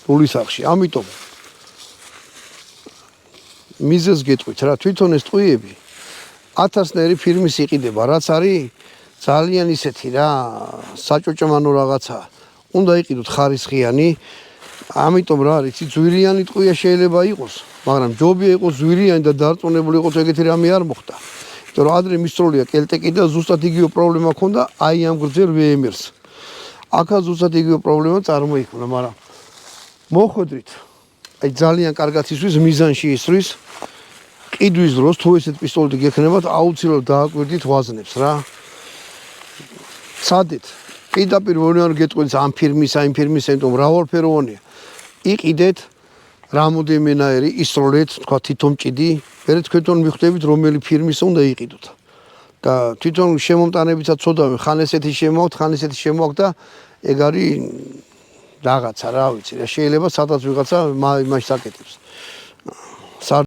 გულისახში. ამიტომ მიზეზს გეტყვით რა, თვითონ ეს ტყვიები 1000-ნაირი ფირმის იყიდება, რაც არის ძალიან ისეთი რა, საჭოჭმანო რაღაცა. უნდა იყიდოთ ხარისხიანი, ამიტომ რა არის, ძვირიანი ტყვია შეიძლება იყოს, მაგრამ ჯობია იყოს ძვირიანი და დარწმუნებული იყოს ეგეთი რამე არ მოხდა. იმიტომ რომ ადრე მისროლია კელტეკი და ზუსტად იგივე პრობლემა ჰქონდა აი ამ გრძელ VMR-ს. აქაც ზუსტად იგივე პრობლემა წარმოიქმნა, მაგრამ მოხვედრით. აი ძალიან კარგად ისვის მიზანში ისვის ყიდვის დროს თუ ესეთ პისტოლეტი გექნებათ აუცილებლად დააკვირდით ვაზნებს რა. ცადეთ. პირდაპირ ვონარ გეტყვით ამ ფირმის, ამ ფირმის, იმიტომ მრავალფეროვანია. იყიდეთ რამოდენმენაირი ისროლეთ, თქვა თვითონ ჭიდი, მერე თქვენ მიხვდებით რომელი ფირმის უნდა იყიდოთ. და თვითონ შემომტანებიცაც ცოდავენ, ხან ესეთი შემოაქვთ, ხან ესეთი შემოაქვთ და ეგ არის რაღაცა, რა ვიცი, შეიძლება სადაც ვიღაცა იმაში საკეთებს.